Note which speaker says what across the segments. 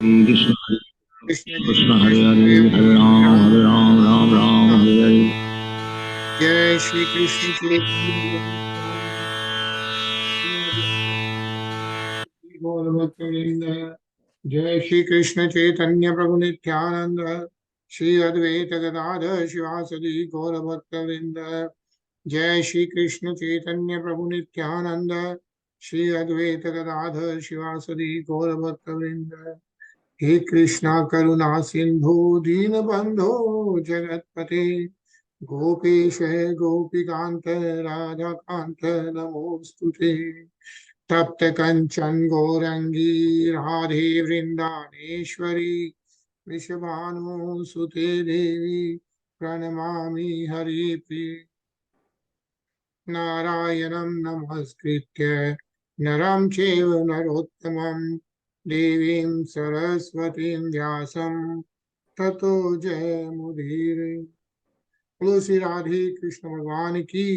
Speaker 1: Krishna
Speaker 2: Krishna
Speaker 1: Krishna Hare Hare Hare Ram Ram Ram Hare Hare.
Speaker 2: Jai Shri Krishna Chaitanya Jai Shri Krishna Chaitanya Prabhu Nityananda Shri Advaita Gadadhar Shivasadi Gaura Bhaktavrinda. Jai Shri Krishna Chaitanya Prabhu Nityananda Shri Advaita Gadadhar Shivasadi Gaura Bhaktavrinda. He Krishna Karuna Sindhu Deenabandho Jagatpate Gopesh Gopikanta Radhakanta Namostute तप्त कंचन गौरंगी राधे वृंदानेश्वरी विश्वभानुसुते देवी प्रणमामि हरिप्रिये नारायणं नमस्कृत्य नरं चैव नरोत्तमं देवीं सरस्वतीं व्यासं ततो जयमुदीरये। बोलो श्री राधे कृष्ण भगवान की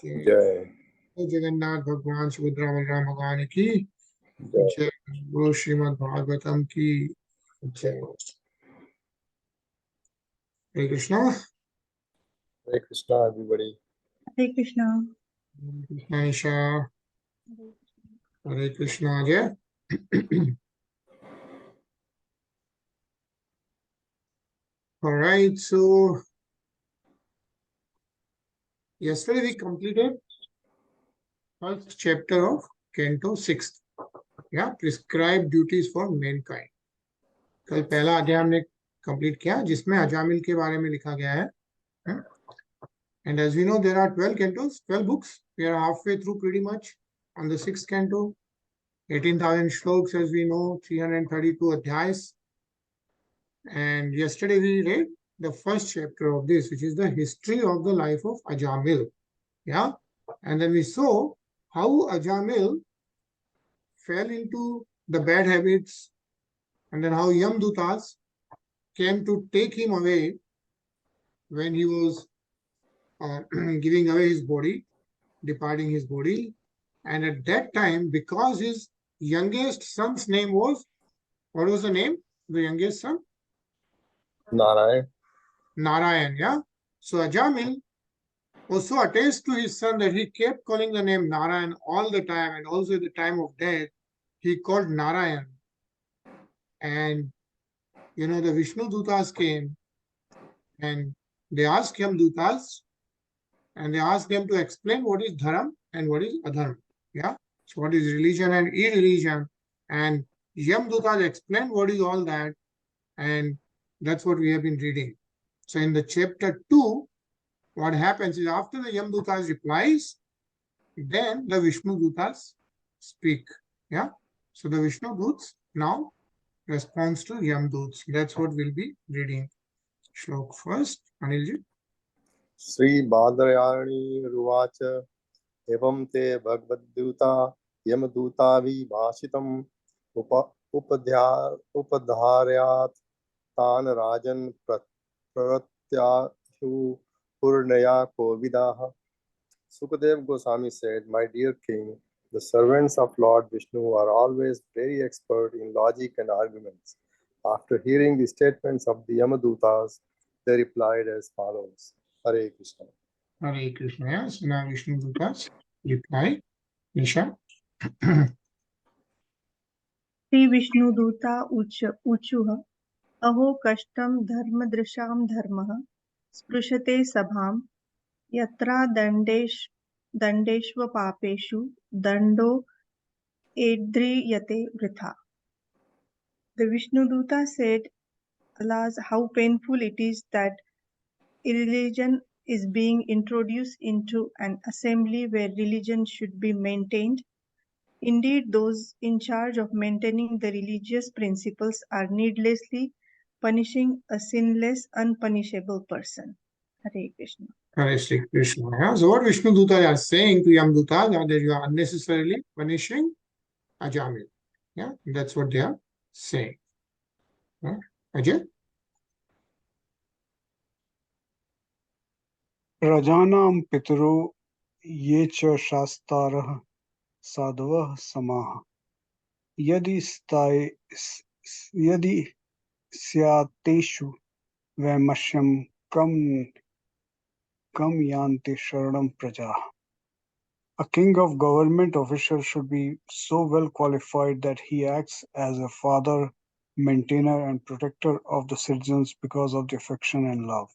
Speaker 3: जय।
Speaker 2: जगन्नाथ भगवान सुभद्रा बलराम भगवान की जय। बोलो श्रीमद् भागवतम की जय। हरे Krishna.
Speaker 3: Hare Krishna, everybody.
Speaker 4: Hare Krishna.
Speaker 2: Krishna Isha. हरे कृष्णा जय। All right, so yesterday we completed first chapter of Canto 6. Yeah, prescribed duties for mankind. कल पहला अध्याय हमने कंप्लीट किया जिसमें अजामिल के बारे में लिखा गया है. And as we know, there are 12 cantos, 12 books. We are halfway through pretty much on the 6th canto. 18,000 shloks, as we know, 332 adhyayas. And yesterday we read the first chapter of this, which is the history of the life of Ajāmila. Yeah. And then we saw how Ajāmila fell into the bad habits, and then how Viṣṇudūtas came to take him away when he was giving away his body, departing his body. And at that time, because his youngest son's name was, what was the name? The youngest son?
Speaker 3: Narayan.
Speaker 2: Narayan, yeah. So Ajāmila was so attached to his son that he kept calling the name Narayan all the time, and also at the time of death, he called Narayan. And you know, the Viṣṇudūtas came and they asked him Dūtas, and they asked them to explain what is dharam and what is adharma. Yeah. So what is religion and irreligion? And Viṣṇudūtas explained what is all that, and that's what we have been reading. So in the chapter 2, what happens is after the Viṣṇudūtas replies, then the Viṣṇudūtas speak. Yeah. So the Viṣṇudūtas now responds to Viṣṇudūtas. That's what we'll be reading. Shlok first, Anilji.
Speaker 3: Sri Badarayani Ruvacha Evam te Bhagavad-dūta Yamadūta Vibhāshitam Upadharyat Tan Rajan Pratyāhu Purnaya Kovidaha. Sukadev Goswami said, "My dear king, the servants of Lord Vishnu are always very expert in logic and arguments. After hearing the statements of the Yamadūtas, they replied as follows. Hare Krishna.
Speaker 2: Hare Krishna. Yes, now Viṣṇudūtas reply. Nisha.
Speaker 4: Sri Viṣṇudūta Uchuha Aho Kashtam Dharmadrisham Dharmaha Sprushate Sabham Yatra Dandeshva Papeshu Dando Edriyate Vritha. The Viṣṇudūta said, Alas, how painful it is that irreligion is being introduced into an assembly where religion should be maintained. Indeed, those in charge of maintaining the religious principles are needlessly punishing a sinless, unpunishable person. Hare Krishna.
Speaker 2: Hare Sri Krishna. Yeah. So what Viṣṇudūtas are saying to Yamadūtas are that you are unnecessarily punishing Ajāmila. Yeah, that's what they are saying. Yeah. Ajay?
Speaker 5: प्रजानां पितरो ये च शास्तारः साधवः समाः यदि स्यातेषु वैमश्यं कम yanti sharanam praja. A king of government official should be so well qualified that he acts as a father, maintainer and protector of the citizens because of the affection and love.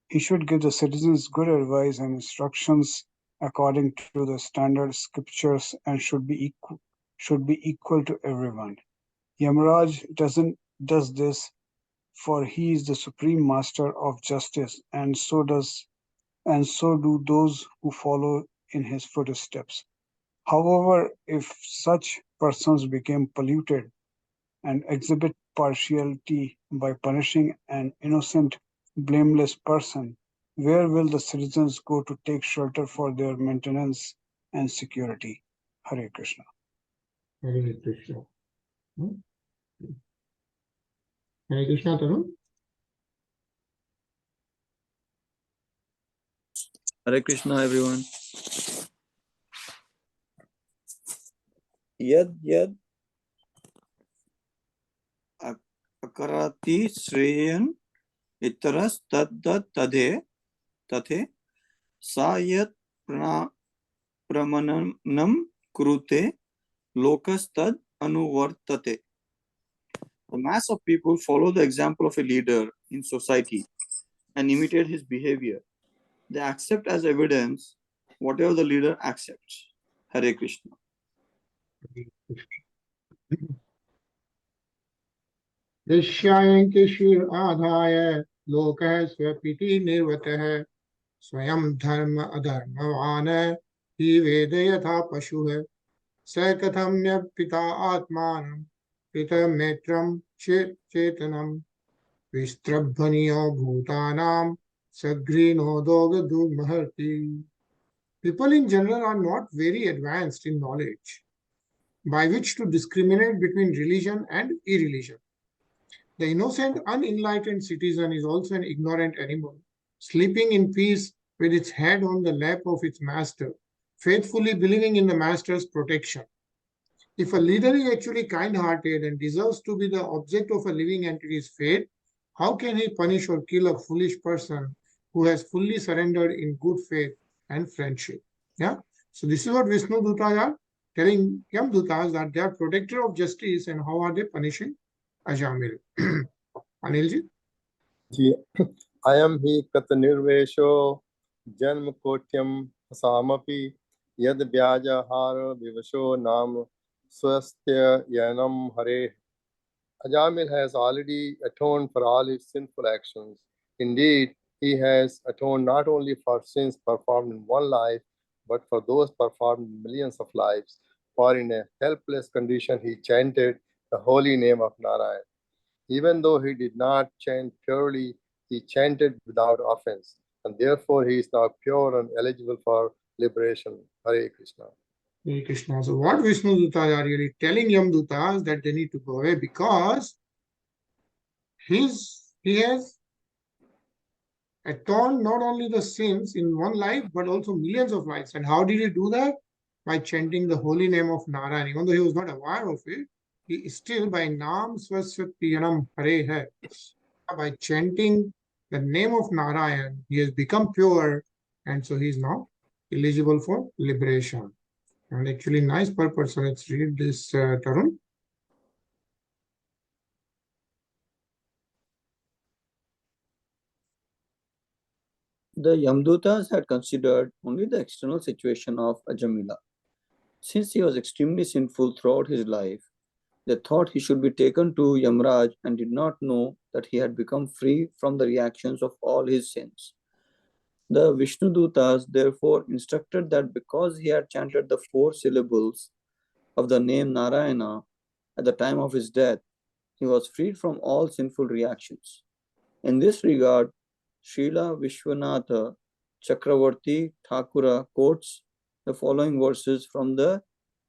Speaker 5: He should give the citizens good advice and instructions according to the standard scriptures and should be equal to everyone. Yamaraj does this for he is the supreme master of justice and so do those who follow in his footsteps. However, if such persons became polluted and exhibit partiality by punishing an innocent, blameless person, where will the citizens go to take shelter for their maintenance and security? Hare Krishna.
Speaker 2: Hare Krishna. Hare Krishna, Tarun.
Speaker 1: Hare Krishna, everyone. Yad akarati sreyan itaras tad tadhe sayat pramanam krute lokastad anuvartate. The mass of people follow the example of a leader in society and imitate his behavior. They accept as evidence whatever the leader accepts. Hare Krishna.
Speaker 2: Dishyayen kishir adhaya lokah swapiti nirvatah swayam dharma adharmavana hi vedayatha pashuh sakatham pita atmanam pita metram chetanam vistrabhaniyo bhutanam sagrino dogadu maharti. People in general are not very advanced in knowledge by which to discriminate between religion and irreligion. The innocent, unenlightened citizen is also an ignorant animal, sleeping in peace with its head on the lap of its master, faithfully believing in the master's protection. If a leader is actually kind-hearted and deserves to be the object of a living entity's fate, how can he punish or kill a foolish person who has fully surrendered in good faith and friendship? Yeah. So this is what Viṣṇudūtas are telling Yamdutas, that they are protector of justice, and how are they punishing Ajāmila? Anilji?
Speaker 3: जी अयम ही कत निर्वेशो जन्म कोट्यम सामपि यद व्याजहार विवशो नाम स्वस्त्य यनम हरे. Ajamil has already atoned for all his sinful actions. Indeed, he has atoned not only for sins performed in one life, but for those performed in millions of lives. For in a helpless condition, he chanted the holy name of Narayan. Even though he did not chant purely, he chanted without offense, and therefore he is now pure and eligible for liberation. Hare Krishna.
Speaker 2: Hare Krishna. So what Viṣṇudūtas are really telling Yamdutas, that they need to go away, because he has atoned not only the sins in one life, but also millions of lives. And how did he do that? By chanting the holy name of Narayan. Even though he was not aware of it, he still by Nam Swaswatiyanam Hare Hai. By chanting the name of Narayan, he has become pure, and so he is now eligible for liberation. And actually, nice purpose. So let's read this, Tarun.
Speaker 1: The Yamdutas had considered only the external situation of Ajāmila. Since he was extremely sinful throughout his life, they thought he should be taken to Yamraj and did not know that he had become free from the reactions of all his sins. The Viṣṇudūtas therefore instructed that because he had chanted the 4 syllables of the name Narayana at the time of his death, he was freed from all sinful reactions. In this regard, Srila Vishwanatha Chakravarti Thakura quotes the following verses from the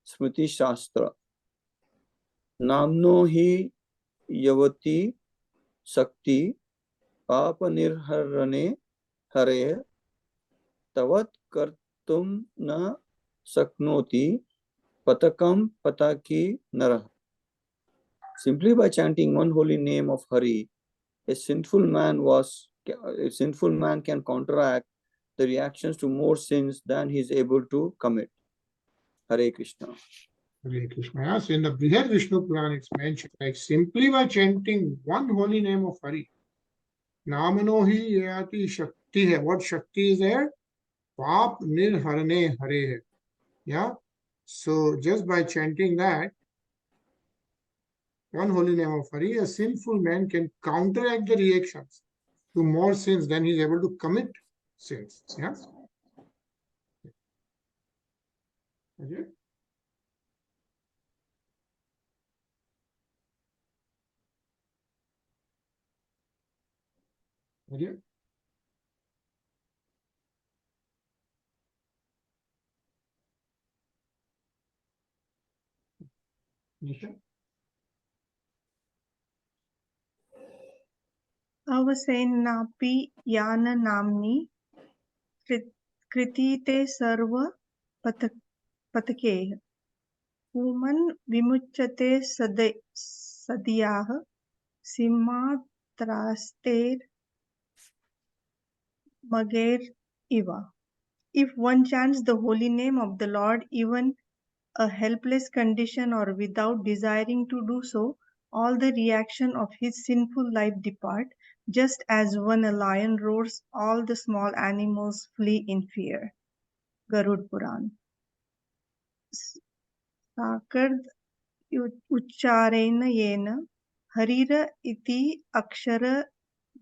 Speaker 1: Smriti Shastra. Namno hi yavati sakti papa nirharane hare tavat kartum na saknoti patakam pataki narah. Simply by chanting one holy name of Hari, a sinful man can counteract the reactions to more sins than he is able to commit. Hare Krishna.
Speaker 2: Hare Krishna. So in the Brihad Vishnu Purana, it's mentioned like simply by chanting one holy name of Hari, Namanohi Yati Shakti hai. What Shakti is there? Pap Nirharane Hare. Yeah. So just by chanting that one holy name of Hari, a sinful man can counteract the reactions to more sins than he is able to commit sins. Yeah. Okay. Okay. Nisha?
Speaker 4: अवसेन्नापि याननाम्नि कृतीते सर्व पतकेः पुमन् विमुच्यते सदयाः सिंहात्रास्तेर्मगैर् इव. If one chants the holy name of the Lord, even a helpless condition or without desiring to do so, all the reaction of his sinful life depart, just as when a lion roars, all the small animals flee in fear. Garud Puran. Sakard ucharena yena harira iti akshara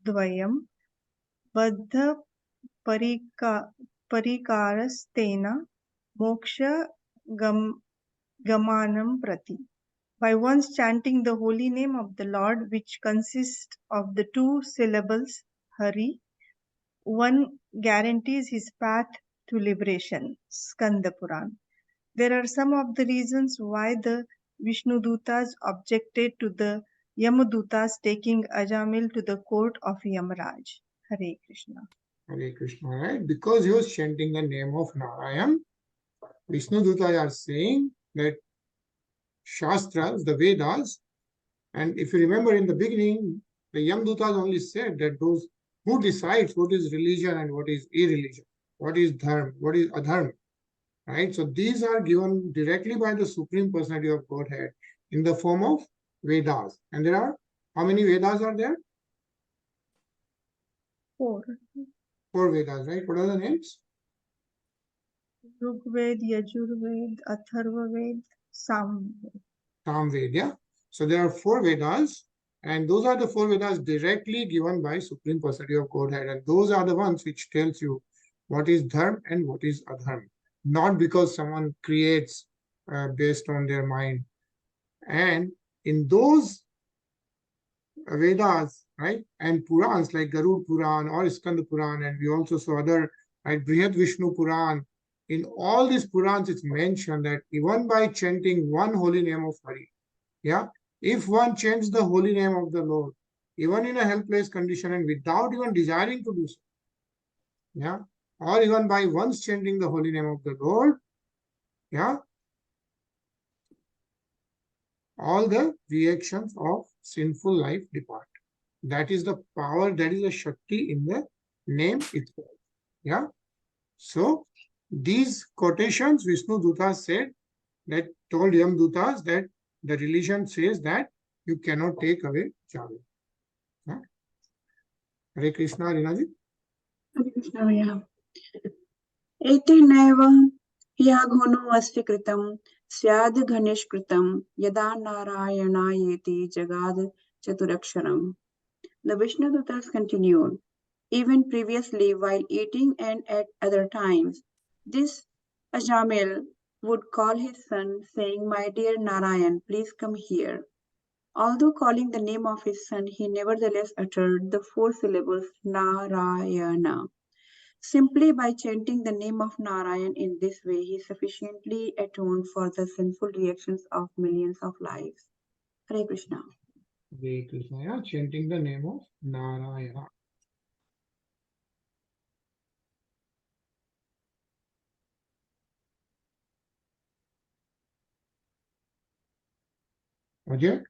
Speaker 4: dvayam baddha parikarastena moksha gamanam prati. By once chanting the holy name of the Lord, which consists of the two syllables Hari, one guarantees his path to liberation. Skanda Puran. There are some of the reasons why the Viṣṇudūtas objected to the Yamadūtas taking Ajāmila to the court of Yamaraj. Hare Krishna.
Speaker 2: Hare Krishna, right? Because he was chanting the name of Narayan, Viṣṇudūtas are saying that Shastras, the Vedas, and if you remember in the beginning, the Yamdutas only said that those who decides what is religion and what is irreligion, what is dharma, what is adharma, right? So these are given directly by the Supreme Personality of Godhead in the form of Vedas. And there are, how many Vedas are there?
Speaker 4: 4.
Speaker 2: 4 Vedas, right? What are the names?
Speaker 4: Rigved, Yajurved, Atharvaved, Samved.
Speaker 2: Samved, yeah. So there are 4 Vedas, and those are the 4 Vedas directly given by Supreme Personality of Godhead, and those are the ones which tells you what is dharma and what is adharma, not because someone creates based on their mind. And in those Vedas, right, and Purans like Garud Puran or Skanda Puran, and we also saw other, right, Brihad Vishnu Puran. In all these Purans, it's mentioned that even by chanting one holy name of Hari, yeah, if one chants the holy name of the Lord, even in a helpless condition and without even desiring to do so, yeah, or even by once chanting the holy name of the Lord, yeah, all the reactions of sinful life depart. That is the power, that is the Shakti in the name itself. Yeah. So these quotations, Viṣṇudūtas said, that told Yamdutas that the religion says that you cannot take away Java. Yeah. Hare Krishna, Rinaji.
Speaker 6: Hare Krishna, Raya. एतेनैव यागुणो अस्य कृतं स्याद् घनिष्कृतं यदा नारायणायेति जगाद चतुरक्षरम्. The Viṣṇudūtas continued, even previously while eating and at other times, this Ajāmila would call his son, saying, "My dear Narayan, please come here." Although calling the name of his son, he nevertheless uttered the 4 syllables Narayana. Simply by chanting the name of Narayan in this way, he sufficiently atoned for the sinful reactions of millions of lives. Hare Krishna.
Speaker 2: Hare Krishna, yeah, chanting the name of Narayana. Ajay?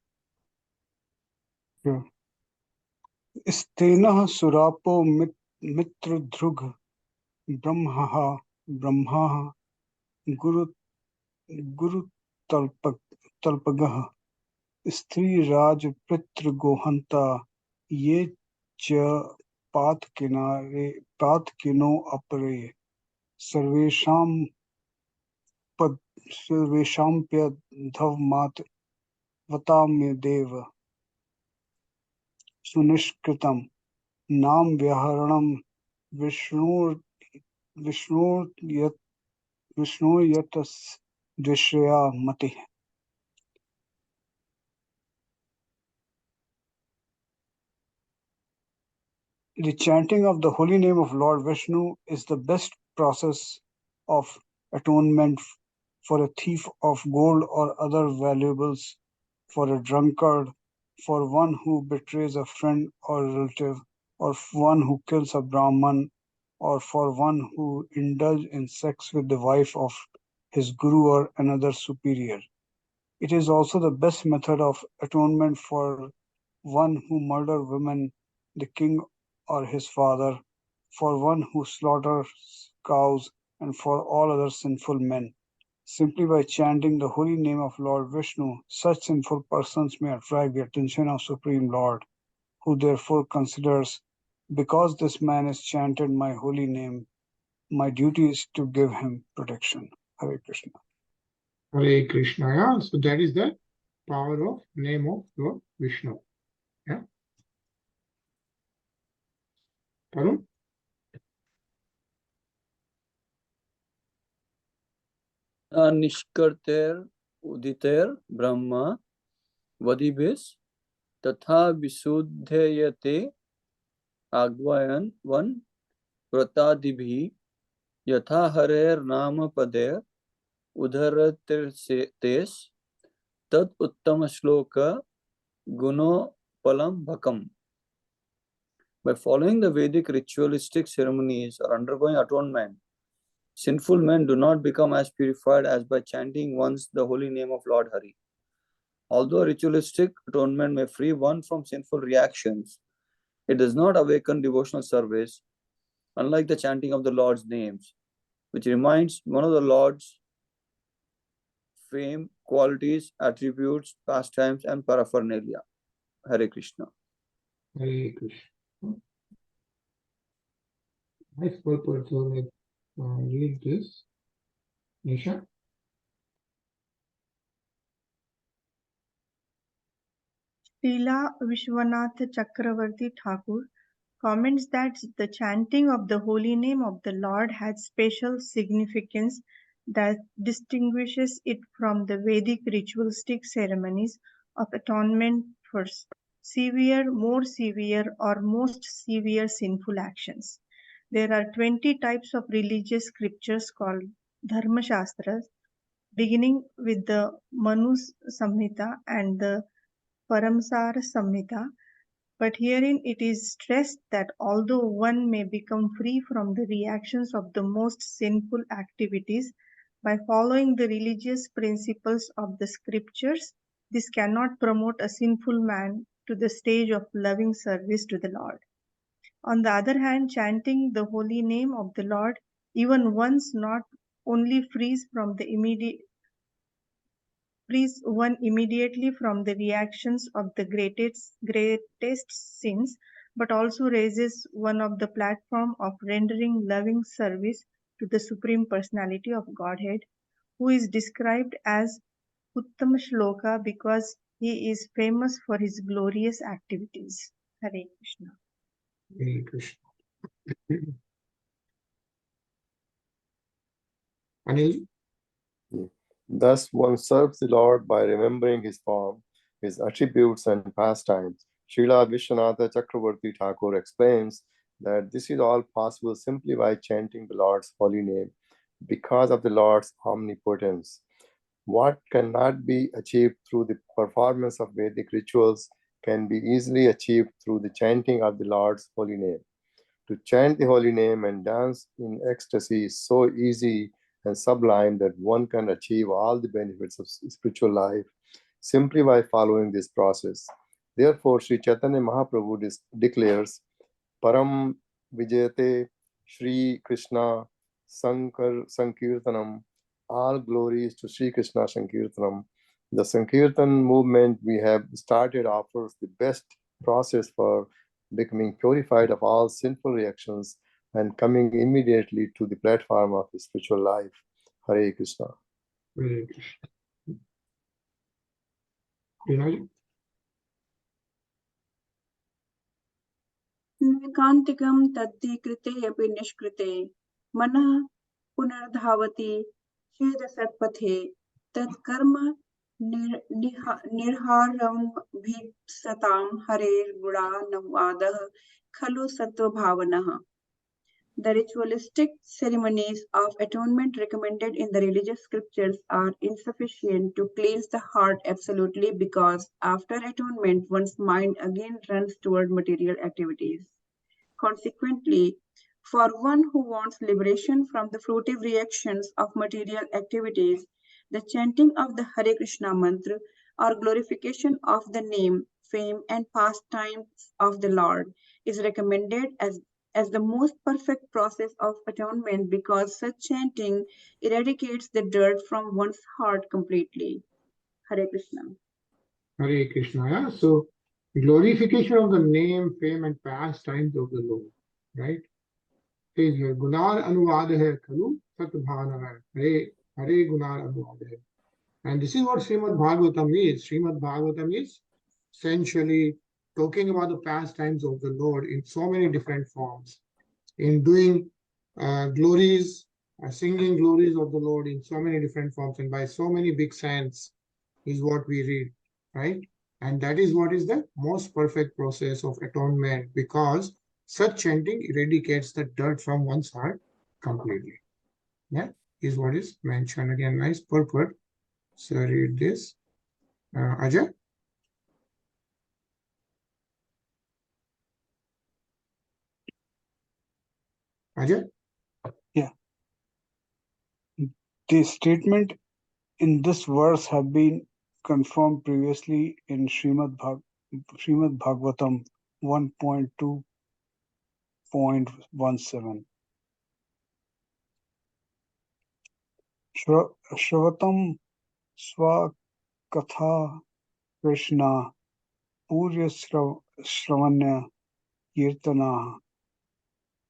Speaker 5: Stenah surapo mitra dhrug brahma guru talpagah stri raj pritra gohanta ye cha path kino apare sarvesham pya dhav mat vatamedeva sunishkritam nam vyaharanam Viṣṇudūtas Dvishya Mati. The chanting of the holy name of Lord Vishnu is the best process of atonement for a thief of gold or other valuables, for a drunkard, for one who betrays a friend or relative, or one who kills a Brahman, or for one who indulges in sex with the wife of his guru or another superior. It is also the best method of atonement for one who murders women, the king or his father, for one who slaughters cows, and for all other sinful men. Simply by chanting the holy name of Lord Vishnu, such sinful persons may attract the attention of Supreme Lord, who therefore considers, because this man has chanted my holy name, my duty is to give him protection. Hare Krishna.
Speaker 2: Hare Krishna. Yeah. So that is the power of name of Lord Vishnu. Yeah. Tarun?
Speaker 1: Nishkarter uditer brahma vadibis tatha visuddhayate agvayan van vratadibhi yatha harer nama pader udharatirtes tad uttama shloka guno palam bhakam. By following the Vedic ritualistic ceremonies or undergoing atonement, sinful men do not become as purified as by chanting once the holy name of Lord Hari. Although ritualistic atonement may free one from sinful reactions, it does not awaken devotional service, unlike the chanting of the Lord's names, which reminds one of the Lord's fame, qualities, attributes, pastimes, and paraphernalia. Hare Krishna.
Speaker 2: Hare Krishna. Nice purpose. So let's read this. Nisha?
Speaker 4: Srila Vishwanath Chakravarti Thakur comments that the chanting of the holy name of the Lord has special significance that distinguishes it from the Vedic ritualistic ceremonies of atonement for severe, more severe, or most severe sinful actions. There are 20 types of religious scriptures called Dharma Shastras, beginning with the Manu Samhita and the Paramsara Samhita, but herein it is stressed that although one may become free from the reactions of the most sinful activities by following the religious principles of the scriptures, this cannot promote a sinful man to the stage of loving service to the Lord. On the other hand, chanting the holy name of the Lord even once not only frees one immediately from the reactions of the greatest sins, but also raises one of the platform of rendering loving service to the Supreme Personality of Godhead, who is described as Uttama Shloka because he is famous for his glorious activities. Hare Krishna.
Speaker 2: Hare Krishna. Anil?
Speaker 3: Thus, one serves the Lord by remembering his form, his attributes, and pastimes. Srila Vishwanatha Chakravarti Thakur explains that this is all possible simply by chanting the Lord's holy name because of the Lord's omnipotence. What cannot be achieved through the performance of Vedic rituals can be easily achieved through the chanting of the Lord's holy name. To chant the holy name and dance in ecstasy is so easy and sublime that one can achieve all the benefits of spiritual life simply by following this process. Therefore, Sri Chaitanya Mahaprabhu declares, Param Vijayate Sri Krishna Sankirtanam. All glories to Sri Krishna Sankirtanam. The Sankirtan movement we have started offers the best process for becoming purified of all sinful reactions and coming immediately to the platform of the spiritual life. Hare Krishna.
Speaker 2: Hare Krishna. Krishna.
Speaker 6: नैकान्तिकं तद्धि कृते अपि निष्कृते मनः पुनर्धावति छेदसत्पथे तत्कर्म निर्हारं भीप्सतां हरेर्गुणानुवादः खलु सत्त्वभावनः. The ritualistic ceremonies of atonement recommended in the religious scriptures are insufficient to cleanse the heart absolutely, because after atonement one's mind again runs toward material activities. Consequently, for one who wants liberation from the fruitive reactions of material activities, the chanting of the Hare Krishna mantra or glorification of the name, fame, and pastimes of the Lord is recommended as the most perfect process of atonement, because such chanting eradicates the dirt from one's heart completely. Hare Krishna.
Speaker 2: Hare Krishna. Yeah? So, glorification of the name, fame, and pastimes of the Lord. Right? Says here, Gunar Anuvad hai Khalu Satbhana hai. Hare Gunar Anuvad hai. And this is what Srimad Bhagavatam is. Srimad Bhagavatam is essentially talking about the pastimes of the Lord in so many different forms, in doing glories, singing glories of the Lord in so many different forms and by so many big saints is what we read, right? And that is what is the most perfect process of atonement, because such chanting eradicates the dirt from one's heart completely. Yeah, is what is mentioned again. Nice purport. So read this. Ajay? Ajay?
Speaker 5: Yeah. The statement in this verse have been confirmed previously in Srimad Bhagavatam 1.2.17. Shavatam Swakatha Krishna Purya Shravanya Kirtana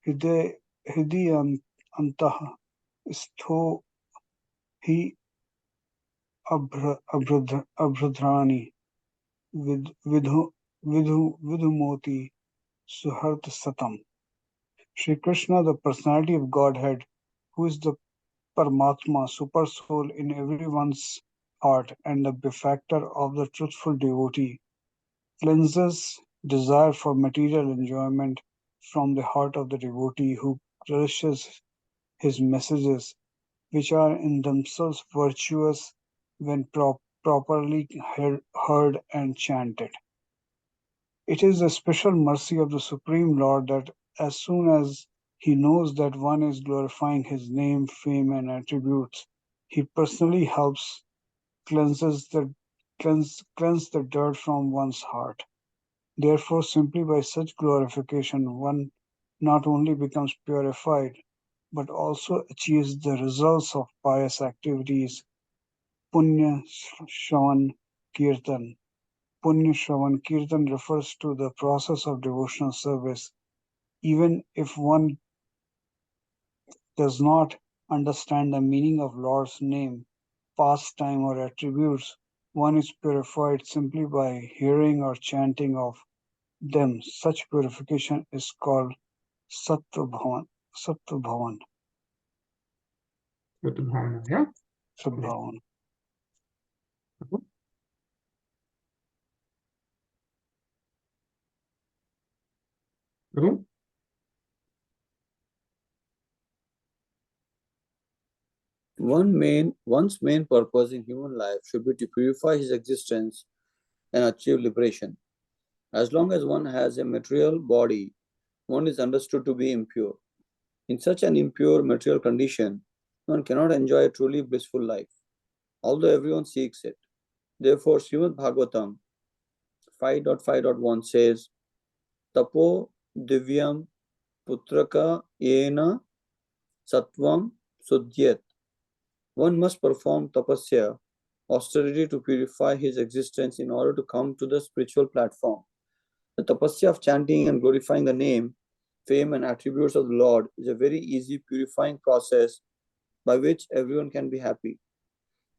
Speaker 5: Hidayantah Stho Hi Abhradrani Vidhumoti Suhart Satam. Shri Krishna, the personality of Godhead, who is the Paramatma, super soul in everyone's heart and the benefactor of the truthful devotee, cleanses desire for material enjoyment from the heart of the devotee who cherishes his messages, which are in themselves virtuous when properly heard and chanted. It is the special mercy of the Supreme Lord that as soon as he knows that one is glorifying his name, fame, and attributes, he personally helps cleanse the dirt from one's heart. Therefore, simply by such glorification, one not only becomes purified, but also achieves the results of pious activities. Punya Shravan Kirtan. Punya Shravan Kirtan refers to the process of devotional service. Even if one does not understand the meaning of Lord's name, pastime, or attributes, one is purified simply by hearing or chanting of them. Such purification is called Sattva-bhavan.
Speaker 2: Sattva-bhavana, yeah?
Speaker 5: Sattva-bhavan.
Speaker 1: One's main purpose in human life should be to purify his existence and achieve liberation. As long as one has a material body, one is understood to be impure. In such an impure material condition, one cannot enjoy a truly blissful life, although everyone seeks it. Therefore, Srimad Bhagavatam 6.5.1 says, Tapo divyam putraka yena sattvam sudhyat. One must perform tapasya, austerity, to purify his existence in order to come to the spiritual platform. The tapasya of chanting and glorifying the name, fame, and attributes of the Lord is a very easy purifying process by which everyone can be happy.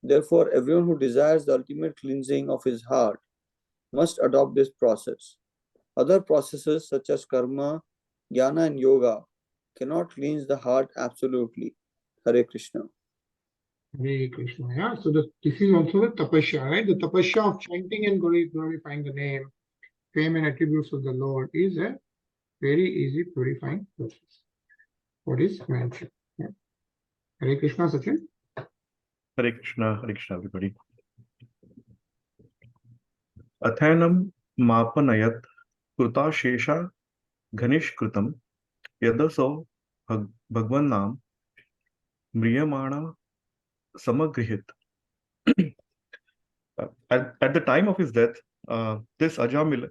Speaker 1: Therefore, everyone who desires the ultimate cleansing of his heart must adopt this process. Other processes such as karma, jnana, and yoga cannot cleanse the heart absolutely. Hare Krishna.
Speaker 2: Hare Krishna. Yeah. So this is also the tapasya, right? The tapasya of chanting and glorifying the name, fame, and attributes of the Lord is a very easy purifying process. What is mentioned? Yeah. Hare Krishna, Sachin.
Speaker 7: Hare Krishna, everybody. Athanam mapanayat kruta shesha ghanish krutam yadaso bhagwan nam mriyamana samagrihit. At the time of his death, this Ajāmila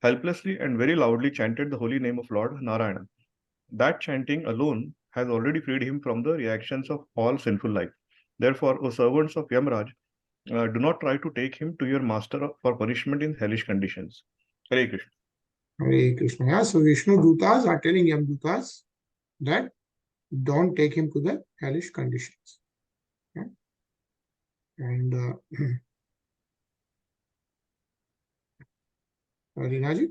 Speaker 7: helplessly and very loudly chanted the holy name of Lord Narayana. That chanting alone has already freed him from the reactions of all sinful life. Therefore, O servants of Yamraj, do not try to take him to your master for punishment in hellish conditions. Hare Krishna.
Speaker 2: Hare Krishna. Yeah. So Viṣṇudūtas are telling Yamdūtas that don't take him to the hellish conditions. Yeah. And Rinaji?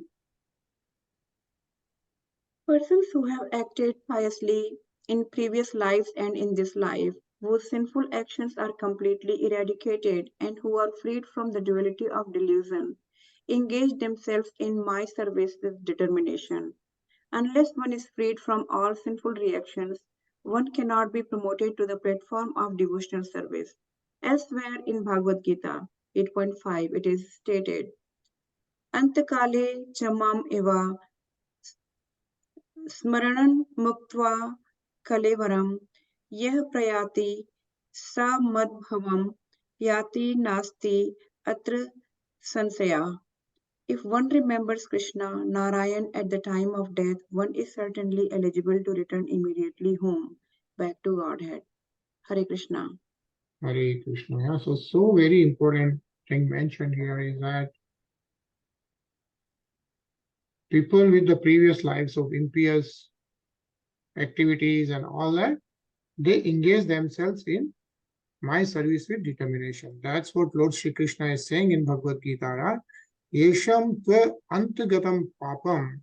Speaker 6: Persons who have acted piously in previous lives and in this life, whose sinful actions are completely eradicated and who are freed from the duality of delusion, engage themselves in my service with determination. Unless one is freed from all sinful reactions, one cannot be promoted to the platform of devotional service. Elsewhere in Bhagavad Gita 8.5, it is stated, Antakale chamam eva स्मरणं मुक्त्वा कलेवरं यः प्रयाति स मद्भवं याति नास्ति atra sansaya. If one remembers Krishna, Narayan at the time of death, one is certainly eligible to return immediately home, back to Godhead. Hare Krishna.
Speaker 2: Hare Krishna. Yeah. So very important thing mentioned here is that people with the previous lives of impious activities and all that, they engage themselves in my service with determination. That's what Lord Shri Krishna is saying in Bhagavad Gita, right? Yesham tva antagatam papam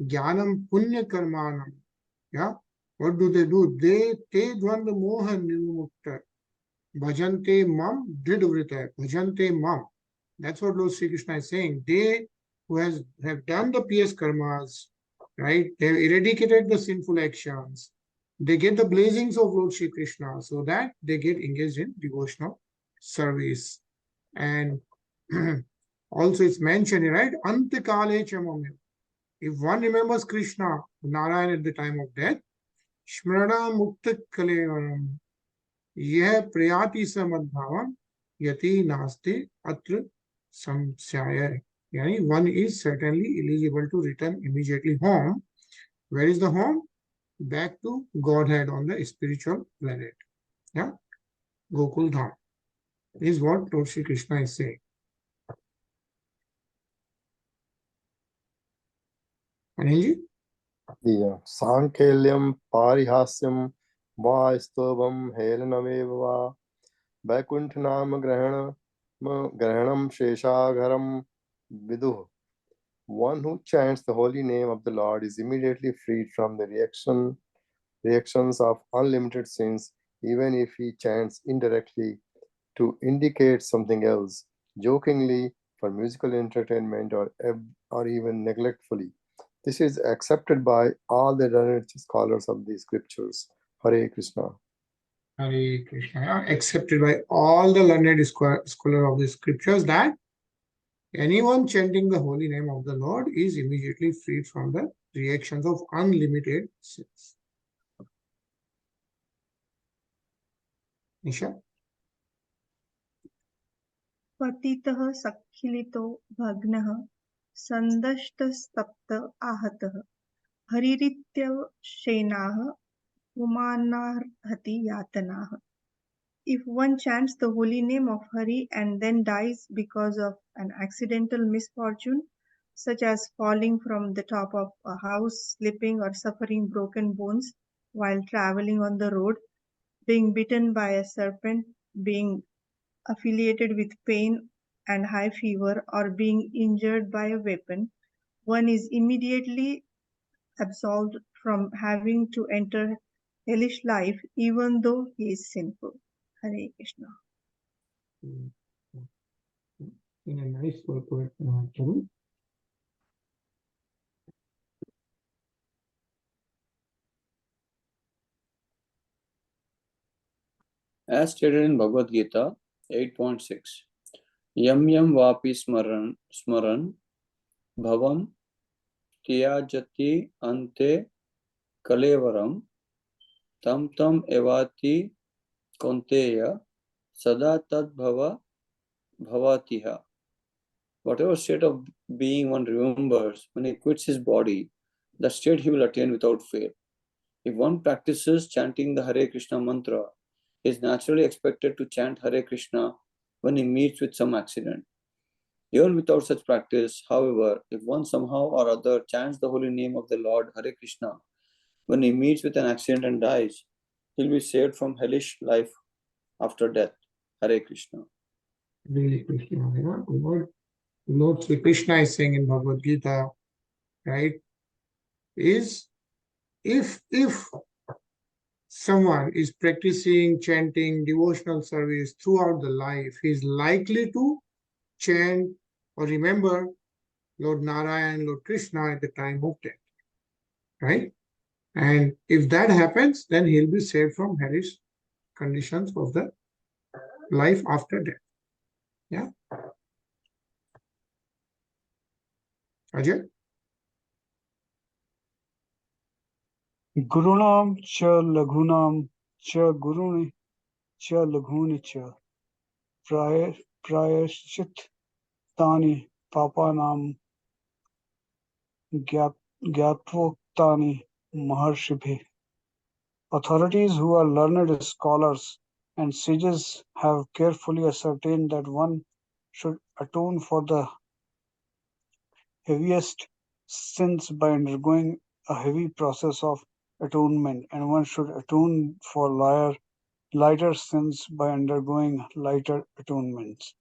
Speaker 2: jnanam punya karmanam. Yeah. What do? They te dvanda moha nirmukta bhajante mam dridvrita bhajante mam. That's what Lord Shri Krishna is saying. They who have done the pious karmas, right? They have eradicated the sinful actions. They get the blessings of Lord Shri Krishna, so that they get engaged in devotional service. And also it's mentioned, right? Antikale chamam. If one remembers Krishna, Narayan at the time of death, Smrana Mukta Kalevaram, Yeh Prayati Samadbhavam, Yati Nasti Atra Samsyaya. Yani one is certainly eligible to return immediately home. Where is the home? Back to Godhead on the spiritual planet. Yeah. Gokul Dham is what Lord Shri Krishna is saying. Anilji?
Speaker 3: Yeah. Sankelyam parihasyam va stobam helanaveva va vaikunthanam grahanam sheshagaram viduh. One who chants the holy name of the Lord is immediately freed from the reactions of unlimited sins, even if he chants indirectly to indicate something else, jokingly, for musical entertainment, or even neglectfully. This is accepted by all the learned scholars of the scriptures. Hare Krishna.
Speaker 2: Hare Krishna. Yeah. Accepted by all the learned scholars of the scriptures that anyone chanting the holy name of the Lord is immediately freed from the reactions of unlimited sins. Nisha?
Speaker 4: पतितः सखिलितो भग्नः सन्दष्टस्तप्त आहतः हरिरित्यवशेनाः पुमानार्हति यातनाः. If one chants the holy name of Hari and then dies because of an accidental misfortune, such as falling from the top of a house, slipping, or suffering broken bones while traveling on the road, being bitten by a serpent, being affiliated with pain and high fever, or being injured by a weapon, one is immediately absolved from having to enter hellish life even though he is sinful. Hare Krishna.
Speaker 2: In a nice purport, Charu.
Speaker 1: As stated in Bhagavad Gita 8.6, Yam Yam Vapi Smaran Bhavam Tyajati Ante Kalevaram Tam Tam Evati Konteya Sada Tad Bhava Bhavatiha. Whatever state of being one remembers when he quits his body, that state he will attain without fail. If one practices chanting the Hare Krishna mantra, he is naturally expected to chant Hare Krishna when he meets with some accident. Even without such practice, however, if one somehow or other chants the holy name of the Lord Hare Krishna when he meets with an accident and dies, he will be saved from hellish life after death. Hare Krishna.
Speaker 2: Hare Krishna. Yeah. Lord Sri Krishna is saying in Bhagavad Gita, right, is if someone is practicing chanting devotional service throughout the life, he is likely to chant or remember Lord Narayan, Lord Krishna at the time of death, right? And if that happens, then he'll be saved from hellish conditions of the life after death. Yeah. Ajay?
Speaker 5: Gurunam cha laghunam cha guruni cha laghuni cha prayashchit tani papanam gyatvoktani maharshibhi. Authorities who are learned scholars and sages have carefully ascertained that one should atone for the heaviest sins by undergoing a heavy process of atonement, and one should atone for lighter sins by undergoing lighter atonements.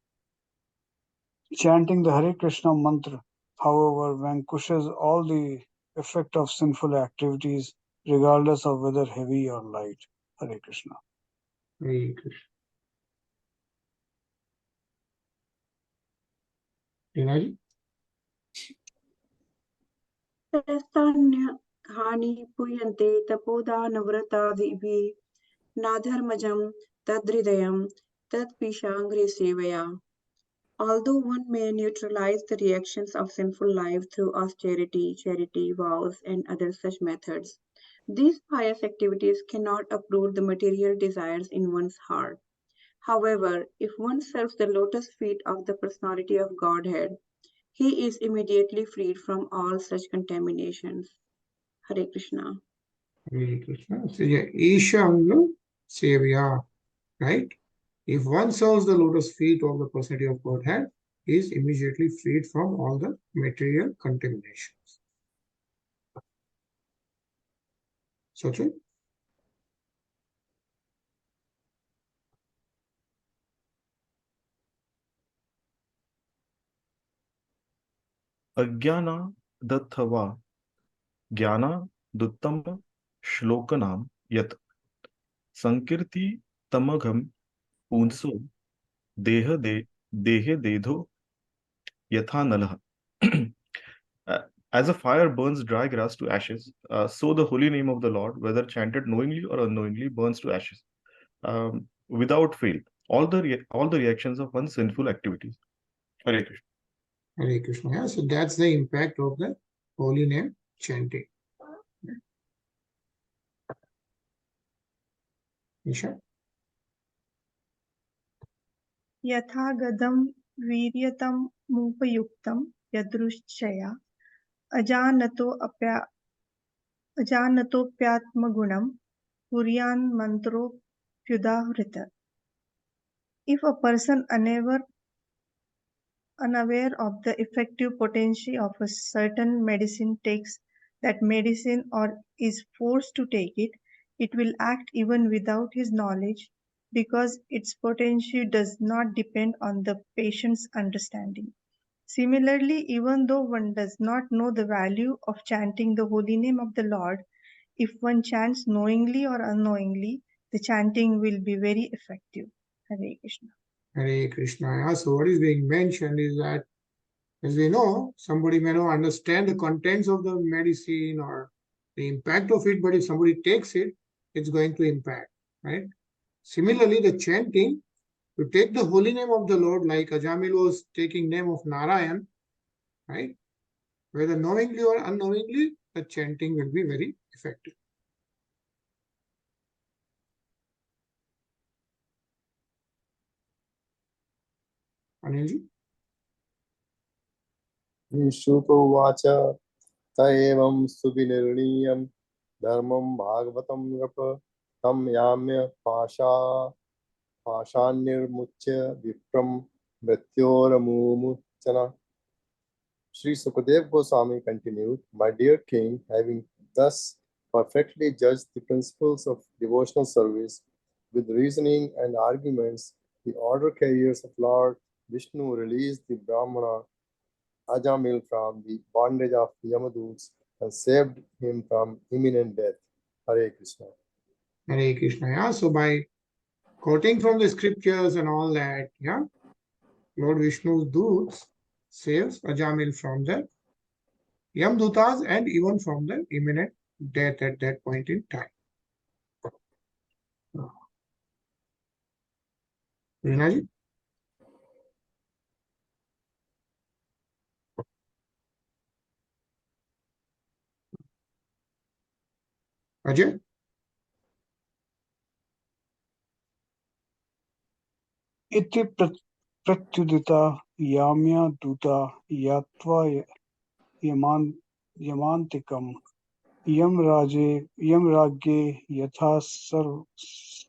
Speaker 5: Chanting the Hare Krishna mantra, however, vanquishes all the effect of sinful activities, regardless of whether heavy or light. Hare Krishna.
Speaker 2: Hare Krishna. Dinaji?
Speaker 6: हानि पूयन्ते तपोदानव्रतादिभिः नाधर्मजं तद्हृदयं तत्पिशाङ्घ्रि सेवया. Although one may neutralize the reactions of sinful life through austerity, charity, vows, and other such methods, these pious activities cannot uproot the material desires in one's heart. However, if one serves the lotus feet of the personality of Godhead, he is immediately freed from all such contaminations. Hare Krishna.
Speaker 2: Hare Krishna. So, yeah, Ishangam Sevya, right? If one serves the lotus feet of the personality of Godhead, he is immediately freed from all the material contaminations. Sachin?
Speaker 7: Ajnana dattva Jnana duttam shlokanam yat sankirti tamagham punso dehe dedho yatha nalah. As a fire burns dry grass to ashes, so the holy name of the Lord, whether chanted knowingly or unknowingly, burns to ashes without fail. All the reactions of one's sinful activities. Hare Krishna.
Speaker 2: Hare Krishna. Yeah, so that's the impact of the holy name chanting. Isha?
Speaker 4: Yatha gadam वीर्यतमुपयुक्तं यदृच्छया अजानतोऽप्यात्मगुणं कुर्यान्मन्त्रोऽप्युदाहृत. If a person unaware of the effective potency of a certain medicine takes that medicine or is forced to take it, it will act even without his knowledge because its potency does not depend on the patient's understanding. Similarly, even though one does not know the value of chanting the holy name of the Lord, if one chants knowingly or unknowingly, the chanting will be very effective. Hare Krishna.
Speaker 2: Hare Krishna. So what is being mentioned is that, as we know, somebody may not understand the contents of the medicine or the impact of it, but if somebody takes it, it's going to impact, right? Similarly, the chanting, to take the holy name of the Lord, like Ajāmila was taking name of Narayan, right? Whether knowingly or unknowingly, the chanting will be very effective. Anilji?
Speaker 3: Viṣṇudūtas ta evam suvinirniyam dharmam bhagavatam rapa tam yamya pashanirmuchya vipram mrityoramumuchana. Sri Sukadev Goswami continued, "My dear king, having thus perfectly judged the principles of devotional service with reasoning and arguments, the order carriers of Lord Vishnu released the Brahmana Ajāmila from the bondage of Yamadūts and saved him from imminent death." Hare Krishna.
Speaker 2: Hare Krishna. Yeah. So by quoting from the scriptures and all that, yeah, Lord Vishnu's doots saves Ajāmila from the Yamdutas and even from the imminent death at that point in time. Rinaji? Ajay?
Speaker 5: Iti pratyudita yamya duta yatva yamantikam yamrajye yatha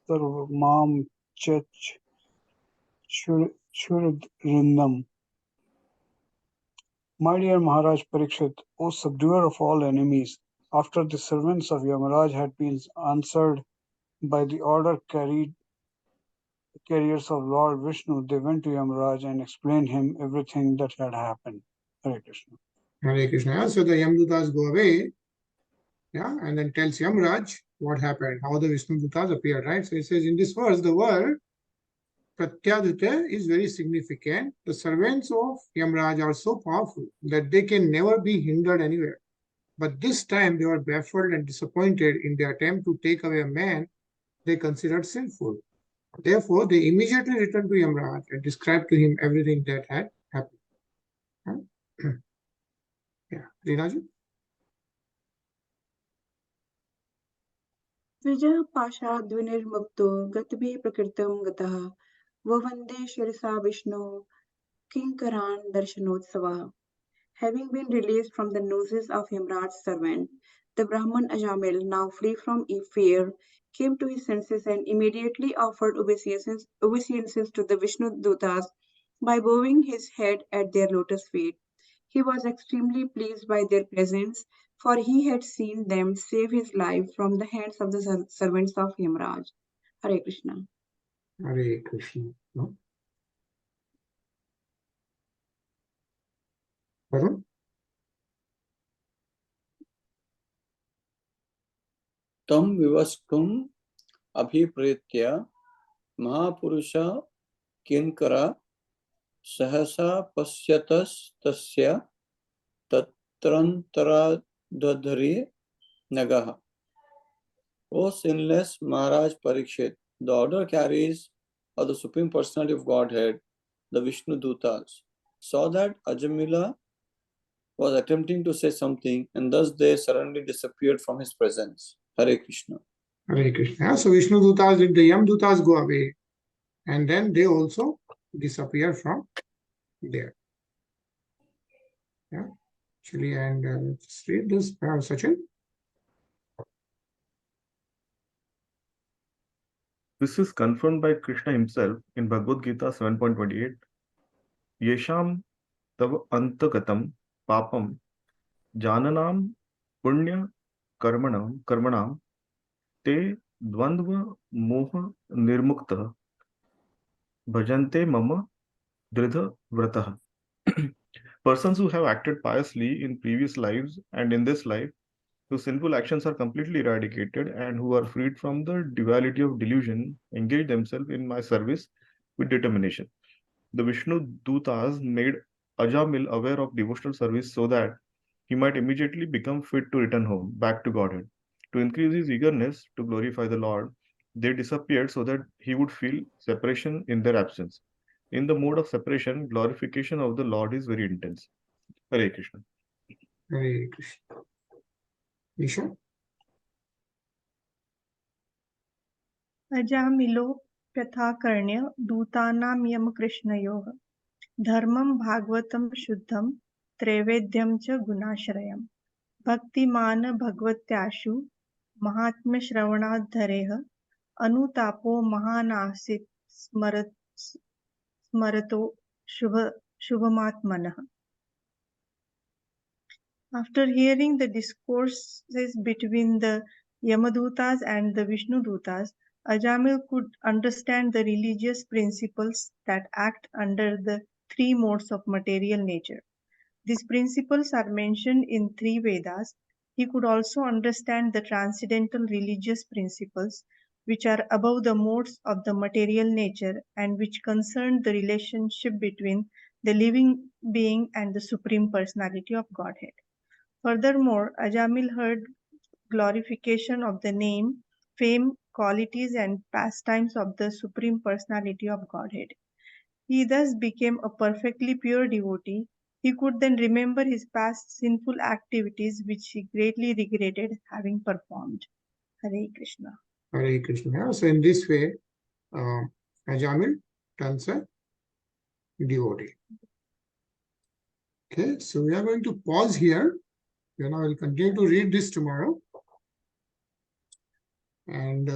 Speaker 5: sarvamam chach Shuradrindam. My dear Maharaj Parikshit, O subduer of all enemies, after the servants of Yamaraj had been answered by the order carriers of Lord Vishnu, they went to Yamaraj and explained him everything that had happened. Hare Krishna.
Speaker 2: Hare Krishna. So the Yamdutas go away, yeah, and then tells Yamaraj what happened, how the Viṣṇudūtas appeared, right? So it says in this verse, the word Pratyadita is very significant. The servants of Yamaraj are so powerful that they can never be hindered anywhere. But this time they were baffled and disappointed in their attempt to take away a man they considered sinful. Therefore, they immediately returned to Yamaraj and described to him everything that had happened. Huh? Yeah, Rinaji?
Speaker 6: Vijah pasha dvinirmukto gatvi prakritam gataha vavande shirisa Vishnu kinkaran darshanotsaha. Having been released from the nooses of Yamraj's servant, the Brahman Ajāmila, now free from fear, came to his senses and immediately offered obeisances to the Viṣṇudūtas by bowing his head at their lotus feet. He was extremely pleased by their presence, for he had seen them save his life from the hands of the servants of Yamraj. Hare Krishna.
Speaker 2: Hare Krishna. No? Pardon?
Speaker 1: Tam vivastum abhipretya mahapurusha kinkara sahasa pasyatas tasya tatrantara dadhari nagaha. O sinless Maharaj Parikshit, the order carries of the Supreme Personality of Godhead, the Viṣṇudūtas, saw that Ajāmila was attempting to say something and thus they suddenly disappeared from his presence. Hare Krishna.
Speaker 2: Hare Krishna. So Viṣṇudūtas did the Yamdutas go away and then they also disappear from there. Yeah, actually, and let's read this, Sachin.
Speaker 7: This is confirmed by Krishna himself in Bhagavad Gita 7.28. Yesham tava antagatam papam jananam punya karmanam te dvandva moha nirmukta bhajante mama dridha vrataha. Persons who have acted piously in previous lives and in this life, whose sinful actions are completely eradicated and who are freed from the duality of delusion, engage themselves in my service with determination. The Viṣṇudūtas made Ajāmila aware of devotional service so that he might immediately become fit to return home, back to Godhead. To increase his eagerness to glorify the Lord, they disappeared so that he would feel separation in their absence. In the mode of separation, glorification of the Lord is very intense. Hare Krishna.
Speaker 2: Hare Krishna. Nisha?
Speaker 4: अजामिलो प्रथाकर्ण्य दूतानां यम कृष्णयोः धर्मं भागवतं शुद्धं त्रैवेद्यं च गुणाश्रयम् भक्तिमान भगवत्याशु महात्म्यश्रवणाद्धरेः अनुतापो महानासीत् स्मरतो शुभमात्मनः. After hearing the discourses between the Yamadutas and the Viṣṇudūtas, Ajāmila could understand the religious principles that act under the three modes of material nature. These principles are mentioned in three Vedas. He could also understand the transcendental religious principles which are above the modes of the material nature and which concern the relationship between the living being and the Supreme Personality of Godhead. Furthermore, Ajāmila heard glorification of the name, fame, qualities, and pastimes of the Supreme Personality of Godhead. He thus became a perfectly pure devotee. He could then remember his past sinful activities which he greatly regretted having performed. Hare Krishna.
Speaker 2: Hare Krishna. So in this way, Ajāmila turns a devotee. Okay, so we are going to pause here. Then I will continue to read this tomorrow. And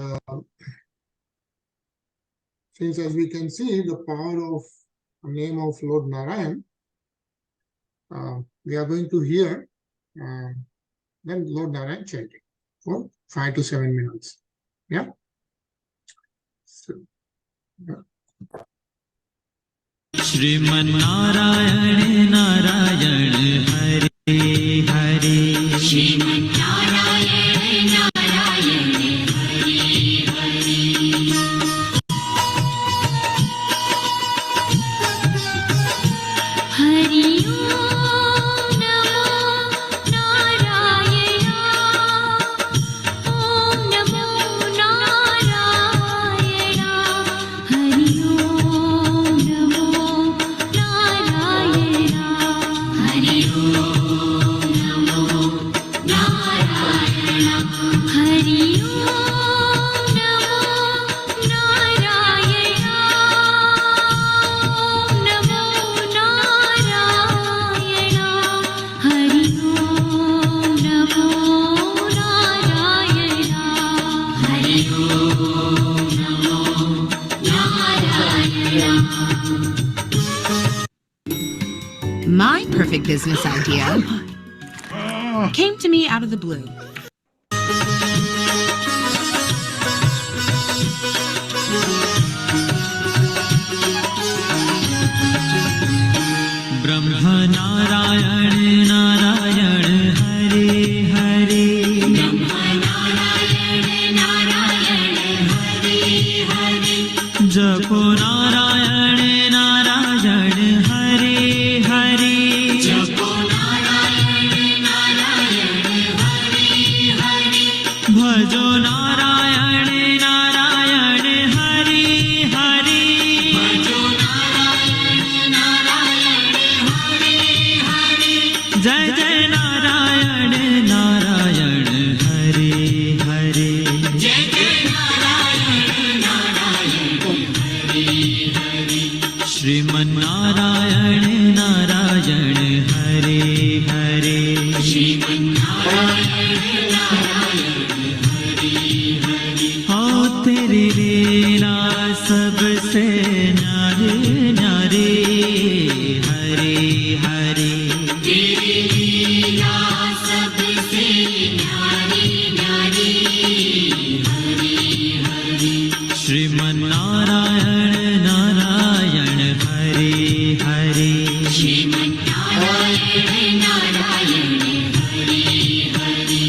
Speaker 2: since, as we can see, the power of the name of Lord Narayan, we are going to hear then Lord Narayan chanting for 5 to 7 minutes. Yeah. So,
Speaker 8: Srimad Narayan Narayan Hare Hare Srimad Narayan Narayan Hare Hare Hari Om Namo Narayana Om Namo Narayana Hari Om Namo Narayana Hari Om Namo Narayana Hari Om Namo Narayana Om Namo Narayana Hari Om Namo Narayana Hari Om Namo Narayana.
Speaker 9: My perfect business idea came to me out of the blue.
Speaker 8: Brahma Narayan Narayan Hare Hare Brahma Narayan Narayan Hare Hare Japo Narayan Narayan Hare Hare Japo Narayan Narayan Hare Hare Bhajo Narayan Narayan Hare Hare Bhajo Narayan Narayan Hare Hare Jai Jai Narayan Narayan Hare Hare Jai Jai Narayan Narayan Hare Hare Srimad Narayan हाँ तेरी लीला सबसे न्यारी न्यारी हरे हरे तेरी लीला सबसे न्यारी न्यारी हरे हरे श्रीमन्नारायण नारायण हरे हरे श्रीमन्नारायण नारायण हरे हरे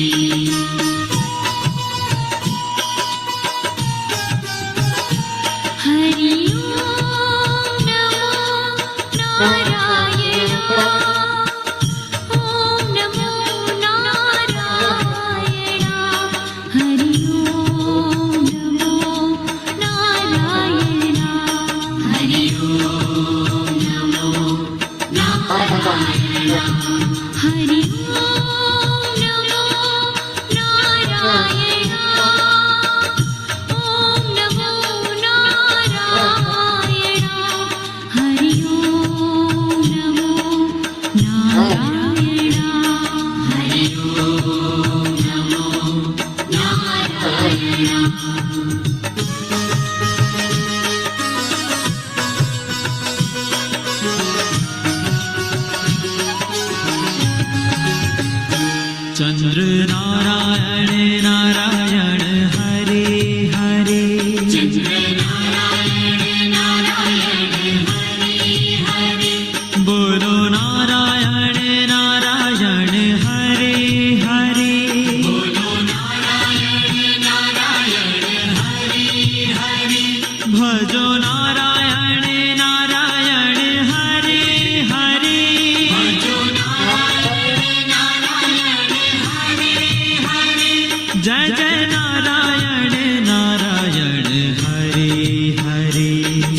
Speaker 8: हरि ओम नमो नारायण ओम नमो नारायण हरि ओम नमो नारायण हरि ओम नमो नारायण हरि ओम नमो नारायण ओम नमो नारायण हरि ओम नमो नारायण हरि ओम नमो नारायण चंद्र नारायण नारायण हरे हरे चंद्र नारायण नारायण हरे हरे बोलो नारायण नारायण हरे हरे बोलो नारायण नारायण हरे हरे भजो नारायण नारायण हरे हरे भजो नारायण नारायण हरे हरे जय जय नारायण नारायण हरे हरे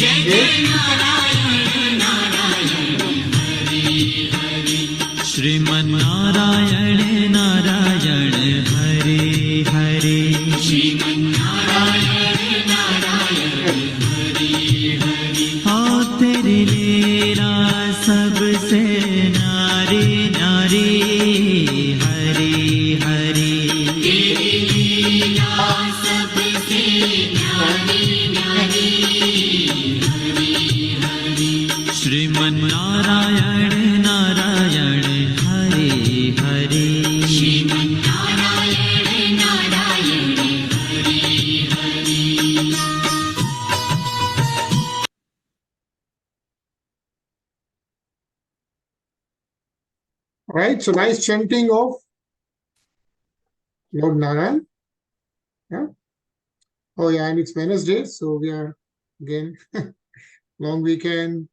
Speaker 8: जय जय नारायण नारायण हरे हरे श्रीमन्नारायण नारायण हरे हरे श्रीमन्नारायण नारायण हरे हरे हाँ तेरी लीला सबसे नारी नारी हरे हरे तेरी लीला सबसे नारी नारी Hare Hare Sriman Narayana Narayan Hare Hare Sriman Narayana Narayan Hare Hare
Speaker 2: Right, so nice chanting of Lord Narayan. Yeah. Oh yeah, and it's Wednesday, so we are again long weekend,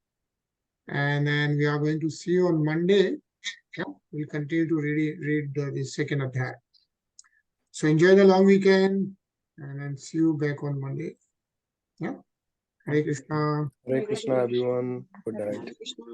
Speaker 2: and then we are going to see you on Monday. Yeah, we'll continue to read the second adhyaya. So enjoy the long weekend, and then see you back on Monday. Yeah. Hare Krishna.
Speaker 3: Hare Krishna, everyone. Good night.
Speaker 6: Krishna.